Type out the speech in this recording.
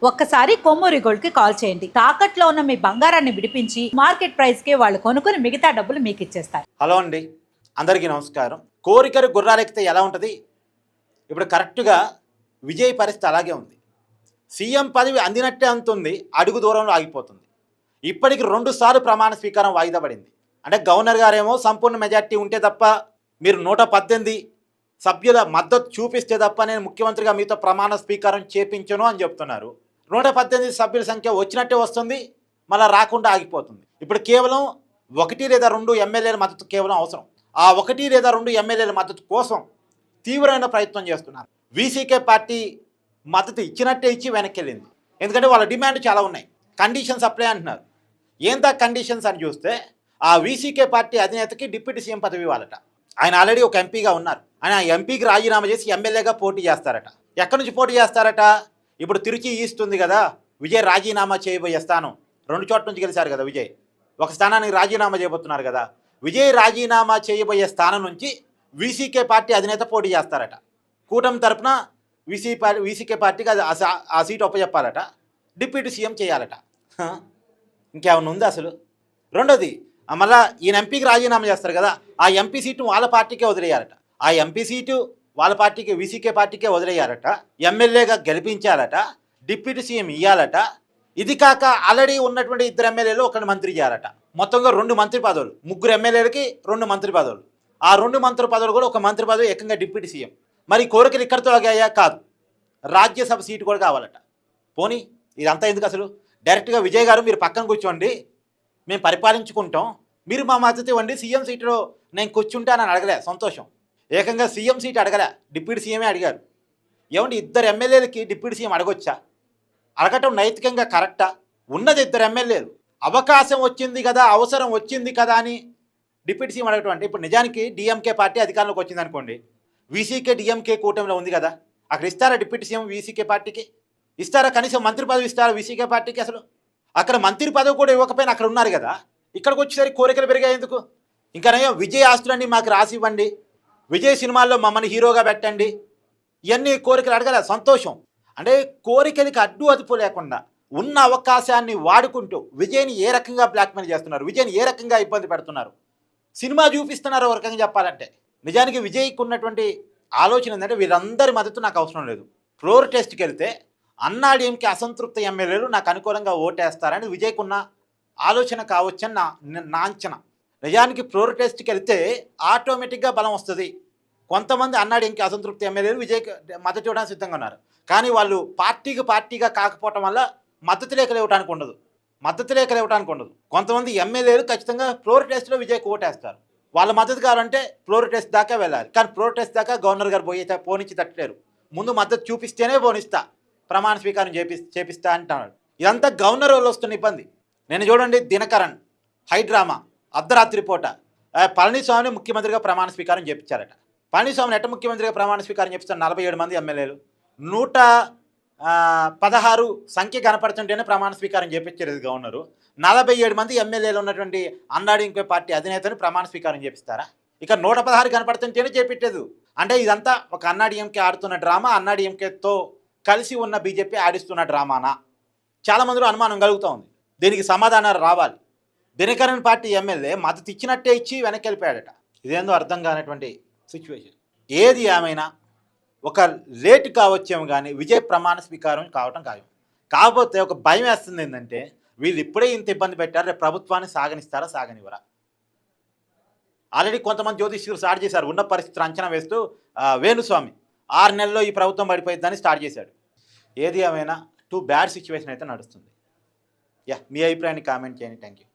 ఒక్కసారి కొమ్మూరి గోల్డ్ కి కాల్ చేయండి. తాకట్లో ఉన్న మీ బంగారాన్ని విడిపించి మార్కెట్ ప్రైస్ కి వాళ్ళు కొనుక్కుని మిగతా డబ్బులు మీకు ఇచ్చేస్తారు. హలో అండి, అందరికీ నమస్కారం. కోరికలు గుర్రాలెక్కితే ఎలా ఉంటుంది? ఇప్పుడు కరెక్ట్గా విజయ్ పరిస్థితి అలాగే ఉంది. సీఎం పదవి అందినట్టే అంతుంది, అడుగు దూరంలో ఆగిపోతుంది. ఇప్పటికి 2 సార్లు ప్రమాణ స్వీకారం వాయిదా పడింది. అంటే గవర్నర్ గారేమో సంపూర్ణ మెజార్టీ ఉంటే తప్ప, మీరు 118 సభ్యుల మద్దతు చూపిస్తే తప్ప నేను ముఖ్యమంత్రిగా మీతో ప్రమాణ స్వీకారం చేపించను అని చెప్తున్నారు. 118 సభ్యుల సంఖ్య వచ్చినట్టే వస్తుంది, మళ్ళీ రాకుండా ఆగిపోతుంది. ఇప్పుడు కేవలం 1 లేదా 2 ఎమ్మెల్యేల మద్దతు కేవలం అవసరం. ఆ 1 లేదా 2 ఎమ్మెల్యేల మద్దతు కోసం తీవ్రమైన ప్రయత్నం చేస్తున్నారు. వీసీకే పార్టీ మద్దతు ఇచ్చినట్టే ఇచ్చి వెనక్కి వెళ్ళింది. ఎందుకంటే వాళ్ళ డిమాండ్ చాలా ఉన్నాయి. కండిషన్స్ అప్లై అంటున్నారు. ఏందా కండిషన్స్ అని చూస్తే, ఆ వీసీకే పార్టీ అధినేతకి డిప్యూటీ సీఎం పదవి ఇవ్వాలట. ఆయన ఆల్రెడీ ఒక ఎంపీగా ఉన్నారు. ఆయన ఆ ఎంపీకి రాజీనామా చేసి ఎమ్మెల్యేగా పోటీ చేస్తారట. ఎక్కడి నుంచి పోటీ చేస్తారట? ఇప్పుడు తిరుచి ఈస్ట్ ఉంది కదా, విజయ్ రాజీనామా చేయబోయే స్థానం 2 చోట్ల నుంచి గెలిచారు కదా విజయ్. ఒక స్థానానికి రాజీనామా చేయబోతున్నారు కదా. విజయ్ రాజీనామా చేయబోయే స్థానం నుంచి వీసీకే పార్టీ అధినేత పోటీ చేస్తారట. కూటమి తరపున వీసీకే పార్టీకి అది ఆ సీటు ఒప్పచెప్పాలట. డిప్యూటీ సీఎం చేయాలట. ఇంకేమన్నా ఉంది అసలు? రెండోది, మళ్ళీ ఈయన ఎంపీకి రాజీనామా చేస్తారు కదా, ఆ ఎంపీ సీటు వాళ్ళ పార్టీకే వదిలేయాలట. ఆ ఎంపీ సీటు వాళ్ళ పార్టీకి వీసీకే పార్టీకే వదిలేయాలట. ఎమ్మెల్యేగా గెలిపించాలట. Deputy CM ఇవ్వాలట. ఇది కాక ఆల్రెడీ ఉన్నటువంటి 2 ఎమ్మెల్యేలు 1 మంత్రి చేయాలట. మొత్తంగా 2 మంత్రి పదవులు. 3 ఎమ్మెల్యేలకి 2 మంత్రి పదవులు. ఆ 2 మంత్రి పదవులు కూడా 1 మంత్రి పదవి ఏకంగా డిప్యూటీ సీఎం. మరి కోరికలు ఇక్కడితో అయ్యా కాదు, రాజ్యసభ సీటు కూడా కావాలట. పోనీ ఇదంతా ఎందుకు అసలు? డైరెక్ట్గా విజయ్ గారు మీరు పక్కన కూర్చోండి, మేము పరిపాలించుకుంటాం, మీరు మా మద్దతు ఇవ్వండి, సీఎం సీటులో నేను కూర్చుంటానని అడగలే. సంతోషం. ఏకంగా సీఎం సీట్ అడగలే, డిప్యూటీ సీఎమే అడిగారు. ఏమండి, 2 ఎమ్మెల్యేలకి డిప్యూటీ సీఎం అడగొచ్చా? అడగటం నైతికంగా కరెక్టా? ఉన్నది 2 ఎమ్మెల్యేలు, అవకాశం వచ్చింది కదా, అవసరం వచ్చింది కదా అని డిప్యూటీ సీఎం అడగటం అంటే, ఇప్పుడు నిజానికి డిఎంకే పార్టీ అధికారంలోకి వచ్చింది అనుకోండి, వీసీకే డిఎంకే కూటమిలో ఉంది కదా, అక్కడ ఇస్తారా డిప్యూటీ సీఎం వీసీకే పార్టీకి? ఇస్తారా? కనీసం మంత్రి పదవి ఇస్తారా వీసీకే పార్టీకి? అసలు అక్కడ మంత్రి పదవి కూడా ఇవ్వకపోయినా అక్కడ ఉన్నారు కదా. ఇక్కడికి వచ్చేసరికి కోరికలు పెరిగాయి ఎందుకు? ఇంకానయ్యో విజయ్ ఆస్తులన్నీ మాకు రాసి ఇవ్వండి, విజయ్ సినిమాల్లో మమ్మల్ని హీరోగా పెట్టండి, ఇవన్నీ కోరికలు అడగలే. సంతోషం. అంటే కోరికలకి అడ్డు అదుపు లేకుండా ఉన్న అవకాశాన్ని వాడుకుంటూ విజయ్ని ఏ రకంగా బ్లాక్మెయిల్ చేస్తున్నారు, విజయ్ని ఏ రకంగా ఇబ్బంది పెడుతున్నారు, సినిమా చూపిస్తున్నారు ఒక రకంగా చెప్పాలంటే. నిజానికి విజయ్కి ఉన్నటువంటి ఆలోచన ఏంటంటే, వీళ్ళందరి మద్దతు నాకు అవసరం లేదు, ఫ్లోర్ టెస్ట్కి వెళ్తే అన్నాడీఎంకి అసంతృప్త ఎమ్మెల్యేలు నాకు అనుకూలంగా ఓటేస్తారని విజయ్కి ఉన్న ఆలోచన కావచ్చని నా అంచనా. నిజానికి ఫ్లోర్ టెస్ట్కి వెళ్తే ఆటోమేటిక్గా బలం వస్తుంది. కొంతమంది అన్నాడీఎంకి అసంతృప్తి ఎమ్మెల్యేలు విజయ్కి మద్దతు ఇవ్వడానికి సిద్ధంగా ఉన్నారు. కానీ వాళ్ళు పార్టీగా కాకపోవటం వల్ల మద్దతు లేఖలు ఇవ్వడానికి ఉండదు. కొంతమంది ఎమ్మెల్యేలు ఖచ్చితంగా ఫ్లోర్ టెస్ట్లో విజయ్కి ఓటేస్తారు. వాళ్ళ మద్దతు కావాలంటే ఫ్లోర్ టెస్ట్ దాకా వెళ్ళాలి. కానీ ఫ్లోర్ టెస్ట్ దాకా గవర్నర్ గారు పోనిచ్చి తట్టలేరు. ముందు మద్దతు చూపిస్తేనే పోనిస్తా, ప్రమాణ స్వీకారం చేపిస్తా అంటున్నాడు. ఇదంతా గవర్నర్ వాళ్ళు వస్తున్న ఇబ్బంది. నేను చూడండి, దినకరన్ హైడ్రామా అర్ధరాత్రి పూట పళనిస్వామిని ముఖ్యమంత్రిగా ప్రమాణ స్వీకారం చేపించారట. పళనిస్వామిని ఎట్ట ముఖ్యమంత్రిగా ప్రమాణ స్వీకారం చేపిస్తారు? 47 మంది ఎమ్మెల్యేలు 116 సంఖ్య కనపడుతుంటేనే ప్రమాణ స్వీకారం చేపించారు గవర్నరు. 47 మంది ఎమ్మెల్యేలు ఉన్నటువంటి అన్నాడీఎంకే పార్టీ అధినేతని ప్రమాణ స్వీకారం చేపిస్తారా? ఇక 116 కనపడుతుంటేనే చేపించలేదు. అంటే ఇదంతా ఒక అన్నాడీఎంకే ఆడుతున్న డ్రామా, అన్నాడీఎంకేతో కలిసి ఉన్న బీజేపీ ఆడిస్తున్న డ్రామానా? చాలామందిలో అనుమానం కలుగుతూ ఉంది. దీనికి సమాధానాలు రావాలి. దినకరన్ పార్టీ ఎమ్మెల్యే మద్దతు ఇచ్చినట్టే ఇచ్చి వెనక్కి వెళ్ళిపోయాడట. ఇదేందో అర్థం కానటువంటి సిచ్యువేషన్. ఏది ఏమైనా ఒక లేట్ కావచ్చేమో కానీ విజయ్ ప్రమాణ స్వీకారం కావటం ఖాయం. కాకపోతే ఒక భయం వేస్తుంది ఏంటంటే, వీళ్ళు ఇప్పుడే ఇంత ఇబ్బంది పెట్టారు, రేపు ప్రభుత్వాన్ని సాగనిస్తారా సాగనివ్వరా? ఆల్రెడీ కొంతమంది జ్యోతిష్యులు స్టార్ట్ చేశారు. ఉన్న పరిస్థితులు అంచనా వేస్తూ వేణుస్వామి 6 నెలల్లో ఈ ప్రభుత్వం పడిపోయిందని స్టార్ట్ చేశాడు. ఏది ఏమైనా 2 బ్యాడ్ సిచ్యువేషన్ అయితే నడుస్తుంది. మీ అభిప్రాయాన్ని కామెంట్ చేయండి. Thank you.